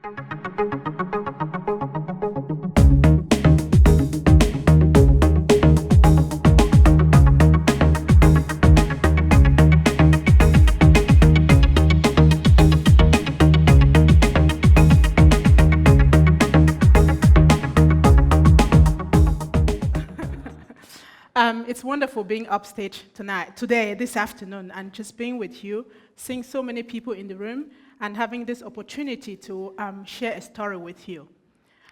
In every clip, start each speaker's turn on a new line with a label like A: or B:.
A: It's wonderful being upstage today, this afternoon, and just being with you, seeing so many people in the room, and having this opportunity to share a story with you.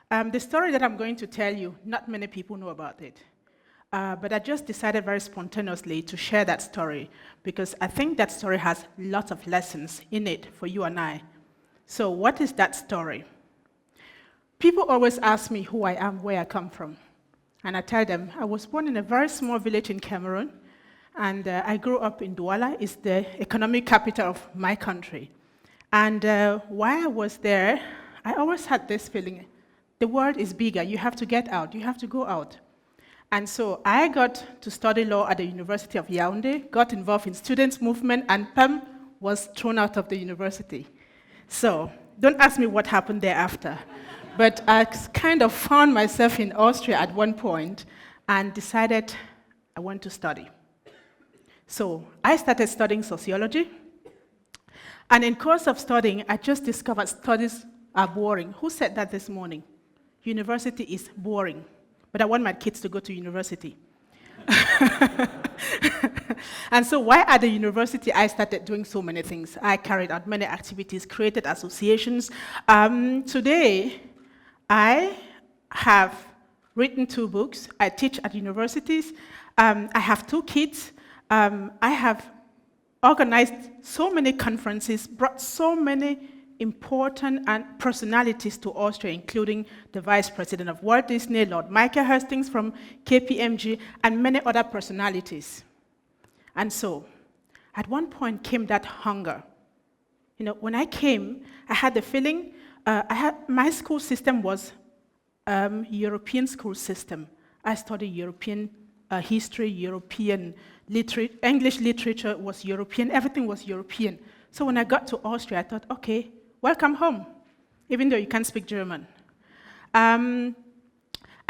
A: The story that I'm going to tell you, not many people know about it. But I just decided very spontaneously to share that story because I think that story has lots of lessons in it for you and I. So what is that story? People always ask me who I am, where I come from. And I tell them, I was born in a very small village in Cameroon, and I grew up in Douala. It's the economic capital of my country. And while I was there, I always had this feeling, the world is bigger, you have to get out, you have to go out. And so I got to study law at the University of Yaoundé, got involved in students' movement, and PEM was thrown out of the university. So don't ask me what happened thereafter. But I kind of found myself in Austria at one point and decided I want to study. So I started studying sociology. And in course of studying, I just discovered studies are boring. Who said that this morning? University is boring. But I want my kids to go to university. And so while at the university, I started doing so many things. I carried out many activities, created associations. Today, I have written 2 books. I teach at universities. I have 2 kids. I have organized so many conferences, brought so many important personalities to Austria, including the Vice President of Walt Disney, Lord Michael Hastings from KPMG, and many other personalities. And so, at one point came that hunger. You know, when I came, I had the feeling, my school system was European school system. I studied European history, European literature, English literature was European, everything was European. So when I got to Austria, I thought, okay, welcome home, even though you can't speak German. And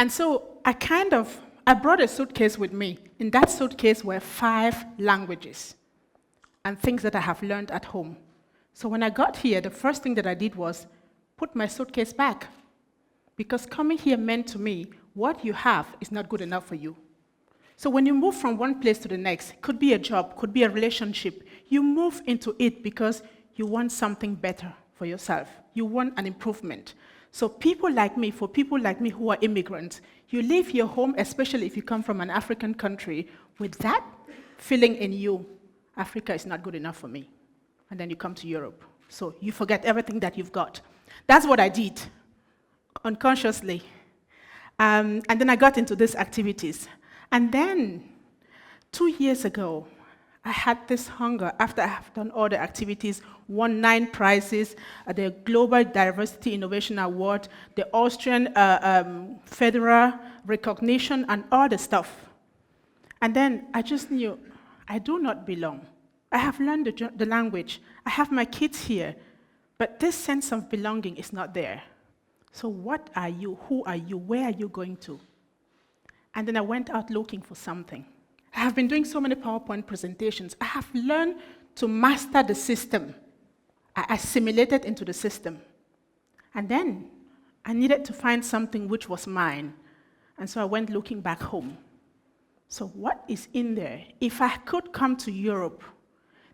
A: so I brought a suitcase with me. In that suitcase were 5 languages and things that I have learned at home. So when I got here, the first thing that I did was put my suitcase back. Because coming here meant to me, what you have is not good enough for you. So when you move from one place to the next, could be a job, could be a relationship, you move into it because you want something better for yourself. You want an improvement. So for people like me who are immigrants, you leave your home, especially if you come from an African country, with that feeling in you, Africa is not good enough for me. And then you come to Europe. So you forget everything that you've got. That's what I did, unconsciously. And then I got into these activities. And then, 2 years ago, I had this hunger after I have done all the activities, won 9 prizes, the Global Diversity Innovation Award, the Austrian Federal Recognition, and all the stuff. And then I just knew, I do not belong. I have learned the language. I have my kids here. But this sense of belonging is not there. So what are you? Who are you? Where are you going to? And then I went out looking for something. I have been doing so many PowerPoint presentations. I have learned to master the system. I assimilated into the system. And then I needed to find something which was mine. And so I went looking back home. So what is in there? If I could come to Europe,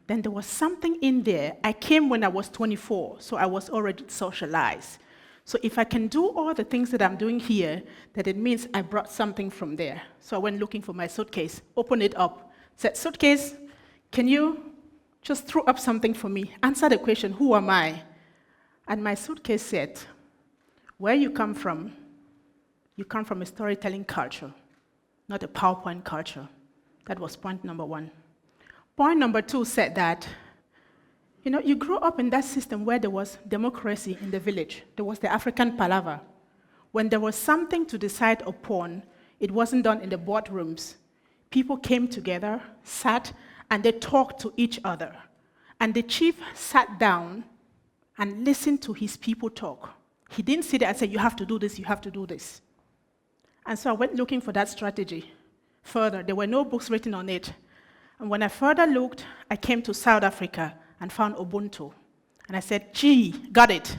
A: then there was something in there. I came when I was 24, so I was already socialized. So if I can do all the things that I'm doing here, that it means I brought something from there. So I went looking for my suitcase, opened it up, said, suitcase, can you just throw up something for me? Answer the question, who am I? And my suitcase said, where you come from a storytelling culture, not a PowerPoint culture. That was point number 1. Point number 2 said that, you grew up in that system where there was democracy in the village. There was the African palaver. When there was something to decide upon, it wasn't done in the boardrooms. People came together, sat, and they talked to each other. And the chief sat down and listened to his people talk. He didn't sit there and say, you have to do this, you have to do this. And so I went looking for that strategy further. There were no books written on it. And when I further looked, I came to South Africa and found Ubuntu. And I said, gee, got it.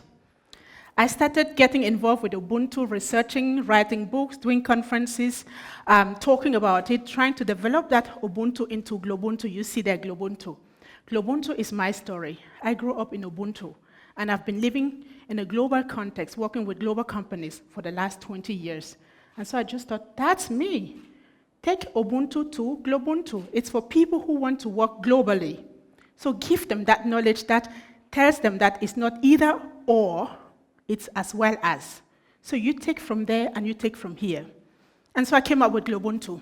A: I started getting involved with Ubuntu, researching, writing books, doing conferences, talking about it, trying to develop that Ubuntu into GloBUNTU. You see there, GloBUNTU. GloBUNTU is my story. I grew up in Ubuntu, and I've been living in a global context, working with global companies for the last 20 years. And so I just thought, that's me. Take Ubuntu to GloBUNTU. It's for people who want to work globally. So give them that knowledge that tells them that it's not either or, it's as well as. So you take from there and you take from here. And so I came up with GloBUNTU.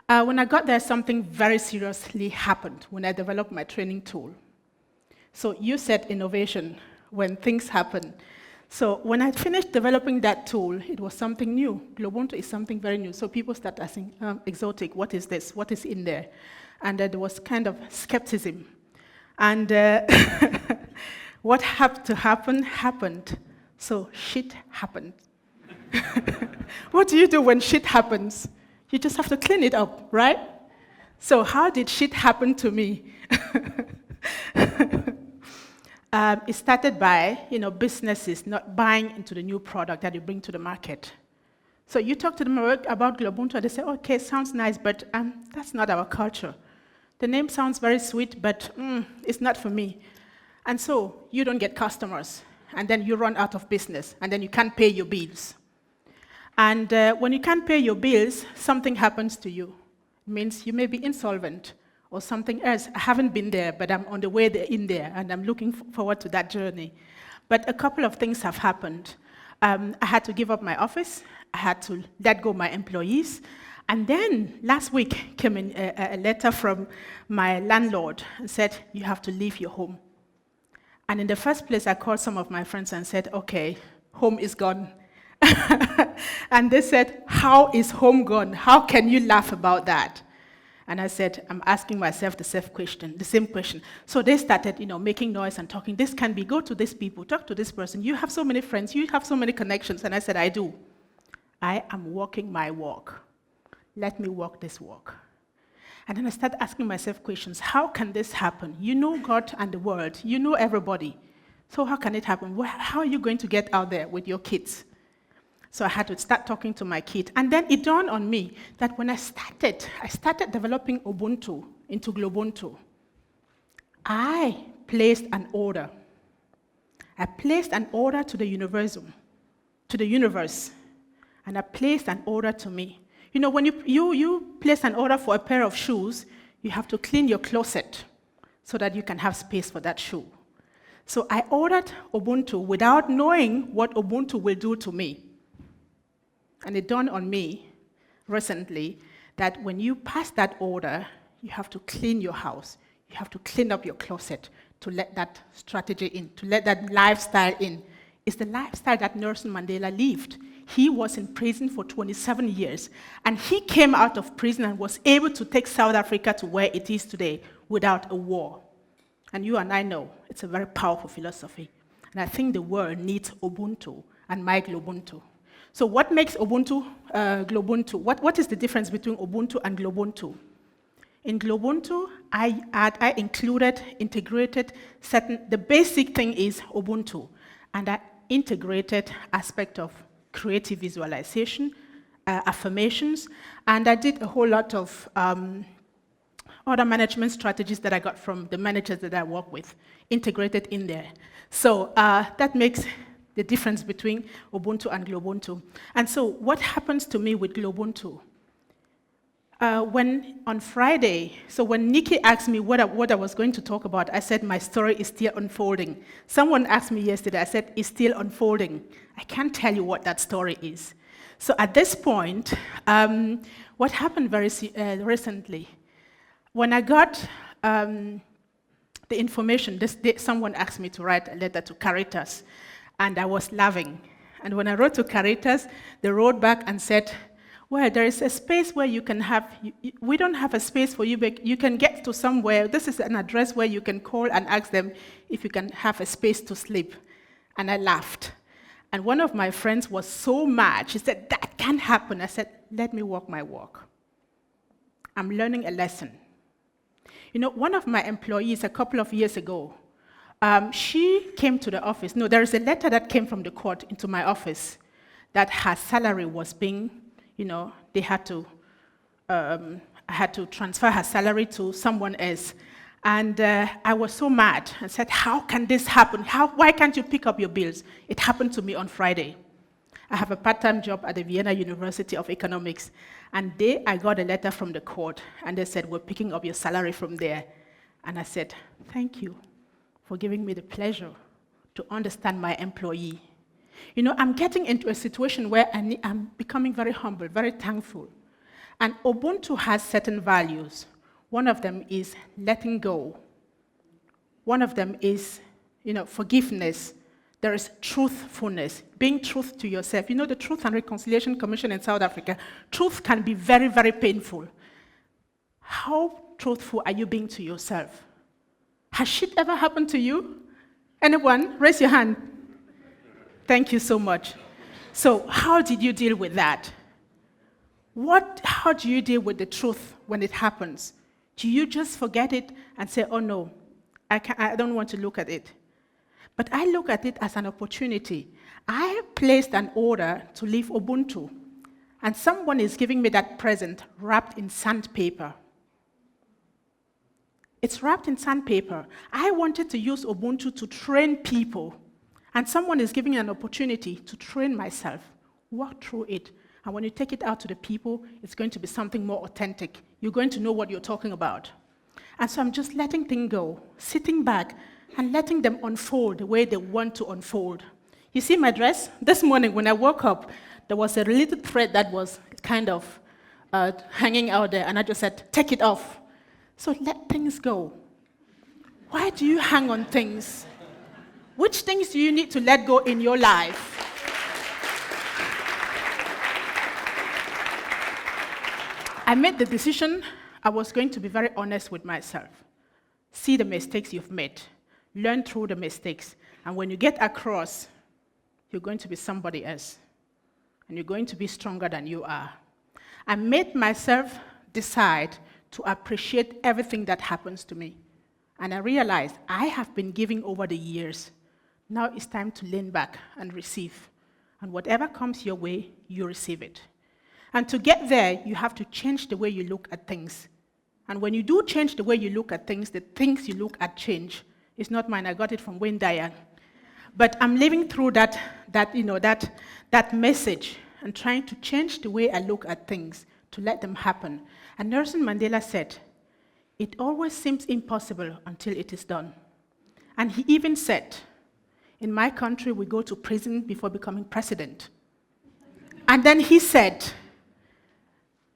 A: When I got there, something very seriously happened when I developed my training tool. So you said innovation when things happen. So when I finished developing that tool, it was something new. GloBUNTU is something very new. So people start asking, exotic, what is this? What is in there? And there was kind of skepticism. And what had to happen, happened. So shit happened. What do you do when shit happens? You just have to clean it up, right? So how did shit happen to me? It started by, businesses not buying into the new product that you bring to the market. So you talk to them about GloBUNTU, and they say, okay, sounds nice, but that's not our culture. The name sounds very sweet, but it's not for me. And so you don't get customers, and then you run out of business, and then you can't pay your bills. And when you can't pay your bills, something happens to you. It means you may be insolvent or something else. I haven't been there, but I'm on the way in there, and I'm looking forward to that journey. But a couple of things have happened. I had to give up my office. I had to let go my employees. And then last week came in a letter from my landlord and said, you have to leave your home. And in the first place, I called some of my friends and said, okay, home is gone. And they said, how is home gone? How can you laugh about that? And I said, I'm asking myself the same question. So they started, making noise and talking. This can be, go to these people, talk to this person. You have so many friends, you have so many connections. And I said, I do. I am walking my walk. Let me walk this walk. And then I started asking myself questions. How can this happen? You know God and the world. You know everybody. So how can it happen? How are you going to get out there with your kids? So I had to start talking to my kid. And then it dawned on me that when I started developing Ubuntu into GloBUNTU, I placed an order. I placed an order to the universe, and I placed an order to me. When you place an order for a pair of shoes, you have to clean your closet so that you can have space for that shoe. So I ordered Ubuntu without knowing what Ubuntu will do to me. And it dawned on me recently that when you pass that order, you have to clean your house. You have to clean up your closet to let that strategy in, to let that lifestyle in. It's the lifestyle that Nelson Mandela lived. He was in prison for 27 years, and he came out of prison and was able to take South Africa to where it is today without a war. And you and I know it's a very powerful philosophy. And I think the world needs Ubuntu and my GloBUNTU. So what makes Ubuntu GloBUNTU? What is the difference between Ubuntu and GloBUNTU? In GloBUNTU, I integrated the basic thing is Ubuntu, and I integrated aspect of creative visualization, affirmations, and I did a whole lot of other management strategies that I got from the managers that I work with, integrated in there. So that makes the difference between Ubuntu and GloBUNTU. And so what happens to me with GloBUNTU? When on Friday, so when Nikki asked me what I was going to talk about, I said my story is still unfolding. Someone asked me yesterday, I said it's still unfolding. I can't tell you what that story is. So at this point, what happened very recently, when I got the information, someone asked me to write a letter to Caritas, and I was laughing. And when I wrote to Caritas, they wrote back and said, Well, there is a space where you can have, we don't have a space for you, but you can get to somewhere. This is an address where you can call and ask them if you can have a space to sleep. And I laughed. And one of my friends was so mad. She said, that can't happen. I said, let me walk my walk. I'm learning a lesson. You know, one of my employees a couple of years ago, she came to the office. No, there is a letter that came from the court into my office that her salary was being, you know, they had to, I had to transfer her salary to someone else. And I was so mad and said, how can this happen? Why can't you pick up your bills? It happened to me on Friday. I have a part-time job at the Vienna University of Economics. And I got a letter from the court, and they said, we're picking up your salary from there. And I said, thank you for giving me the pleasure to understand my employee. You know, I'm getting into a situation where I'm becoming very humble, very thankful. And Ubuntu has certain values. One of them is letting go. One of them is, you know, forgiveness. There is truthfulness, being truth to yourself. You know, the Truth and Reconciliation Commission in South Africa, truth can be very, very painful. How truthful are you being to yourself? Has shit ever happened to you? Anyone? Raise your hand. Thank you so much. So how did you deal with that? How do you deal with the truth when it happens? Do you just forget it and say, oh no, I don't want to look at it? But I look at it as an opportunity. I placed an order to leave Ubuntu, and someone is giving me that present wrapped in sandpaper. It's wrapped in sandpaper. I wanted to use Ubuntu to train people, and someone is giving me an opportunity to train myself, walk through it. And when you take it out to the people, it's going to be something more authentic. You're going to know what you're talking about. And so I'm just letting things go, sitting back, and letting them unfold the way they want to unfold. You see my dress? This morning when I woke up, there was a little thread that was kind of hanging out there, and I just said, take it off. So let things go. Why do you hang on things? Which things do you need to let go in your life? I made the decision I was going to be very honest with myself. See the mistakes you've made. Learn through the mistakes. And when you get across, you're going to be somebody else. And you're going to be stronger than you are. I made myself decide to appreciate everything that happens to me. And I realized I have been giving over the years. Now it's time to lean back and receive. And whatever comes your way, you receive it. And to get there, you have to change the way you look at things. And when you do change the way you look at things, the things you look at change. It's not mine, I got it from Wayne Dyer. But I'm living through that message and trying to change the way I look at things to let them happen. And Nelson Mandela said, it always seems impossible until it is done. And he even said, in my country, we go to prison before becoming president. And then he said,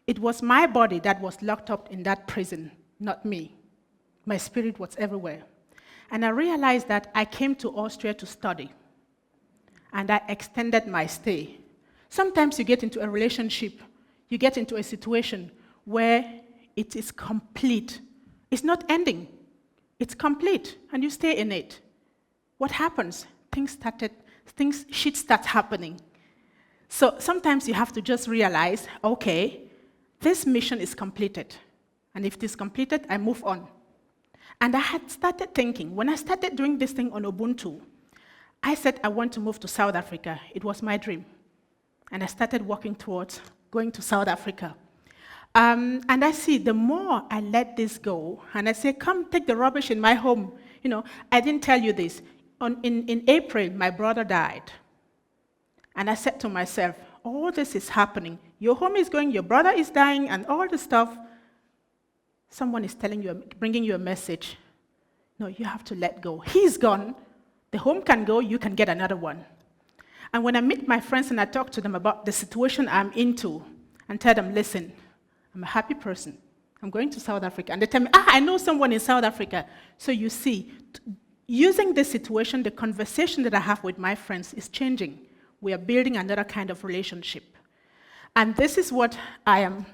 A: it was my body that was locked up in that prison, not me. My spirit was everywhere. And I realized that I came to Austria to study, and I extended my stay. Sometimes you get into a relationship, you get into a situation where it is complete. It's not ending. It's complete, and you stay in it. What happens? Shit starts happening. So sometimes you have to just realize, okay, this mission is completed. And if it is completed, I move on. And I had started thinking, when I started doing this thing on Ubuntu, I said I want to move to South Africa. It was my dream. And I started working towards going to South Africa. And I see the more I let this go, and I say, come take the rubbish in my home. You know, I didn't tell you this. In April, my brother died. And I said to myself, all this is happening. Your home is going, your brother is dying, and all the stuff. Someone is telling you, bringing you a message. No, you have to let go. He's gone. The home can go, you can get another one. And when I meet my friends and I talk to them about the situation I'm into, and tell them, listen, I'm a happy person. I'm going to South Africa. And they tell me, I know someone in South Africa. So you see, using this situation, the conversation that I have with my friends is changing. We are building another kind of relationship. And this is what I am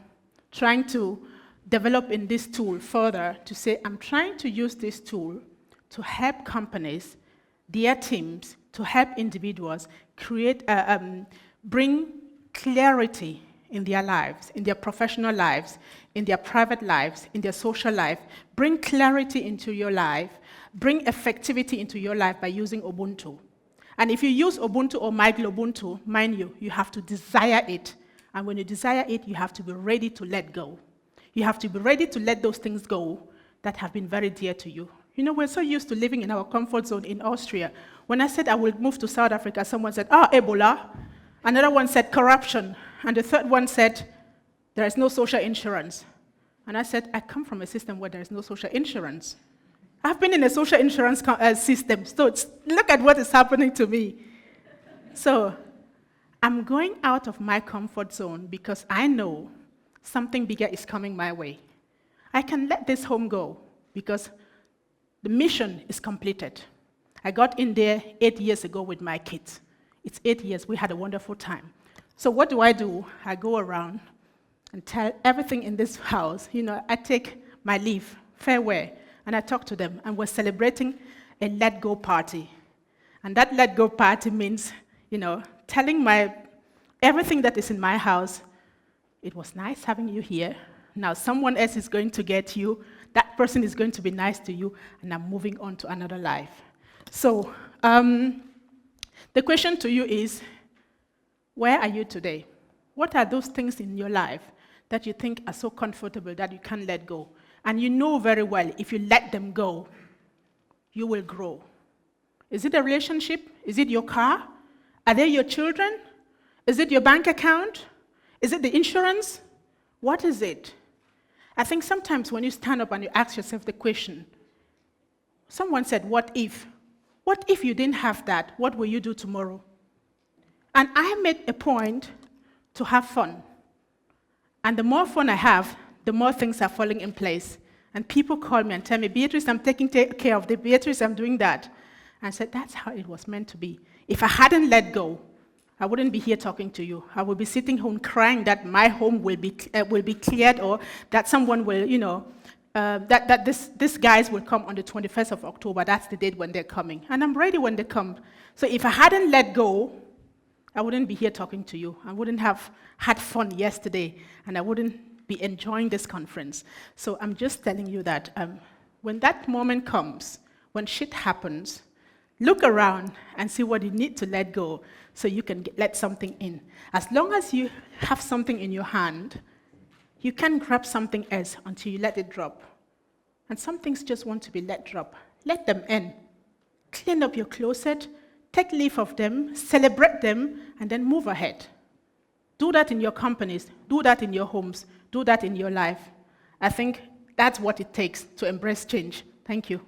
A: trying to develop in this tool further, to say I'm trying to use this tool to help companies, their teams, to help individuals bring clarity in their lives, in their professional lives, in their private lives, in their social life. Bring clarity into your life, bring effectivity into your life by using Ubuntu. And if you use Ubuntu or my GloBUNTU, mind you, you have to desire it. And when you desire it, you have to be ready to let go. You have to be ready to let those things go that have been very dear to you. You know, we're so used to living in our comfort zone in Austria. When I said I will move to South Africa, someone said, Ebola. Another one said corruption. And the third one said, there is no social insurance. And I said, I come from a system where there is no social insurance. I've been in a social insurance system, so look at what is happening to me. So I'm going out of my comfort zone because I know something bigger is coming my way. I can let this home go because the mission is completed. I got in there 8 years ago with my kids. It's 8 years. We had a wonderful time. So what do? I go around and tell everything in this house. You know, I take my leave, farewell, and I talk to them. And we're celebrating a let-go party. And that let-go party means, you know, telling everything that is in my house. It was nice having you here. Now someone else is going to get you. That person is going to be nice to you. And I'm moving on to another life. So the question to you is, where are you today? What are those things in your life that you think are so comfortable that you can't let go? And you know very well, if you let them go, you will grow. Is it a relationship? Is it your car? Are they your children? Is it your bank account? Is it the insurance? What is it? I think sometimes when you stand up and you ask yourself the question, someone said, what if? What if you didn't have that? What will you do tomorrow? And I made a point to have fun. And the more fun I have, the more things are falling in place. And people call me and tell me, Beatrice, I'm taking care of the Beatrice, I'm doing that. And I said, that's how it was meant to be. If I hadn't let go, I wouldn't be here talking to you. I would be sitting home crying that my home will be cleared, or that someone will, you know, that these guys will come on the 21st of October. That's the date when they're coming. And I'm ready when they come. So if I hadn't let go, I wouldn't be here talking to you. I wouldn't have had fun yesterday, and I wouldn't be enjoying this conference. So I'm just telling you that when that moment comes, when shit happens, look around and see what you need to let go so you can let something in. As long as you have something in your hand, you can't grab something else until you let it drop. And some things just want to be let drop. Let them in. Clean up your closet, take leave of them, celebrate them, and then move ahead. Do that in your companies, do that in your homes, do that in your life. I think that's what it takes to embrace change. Thank you.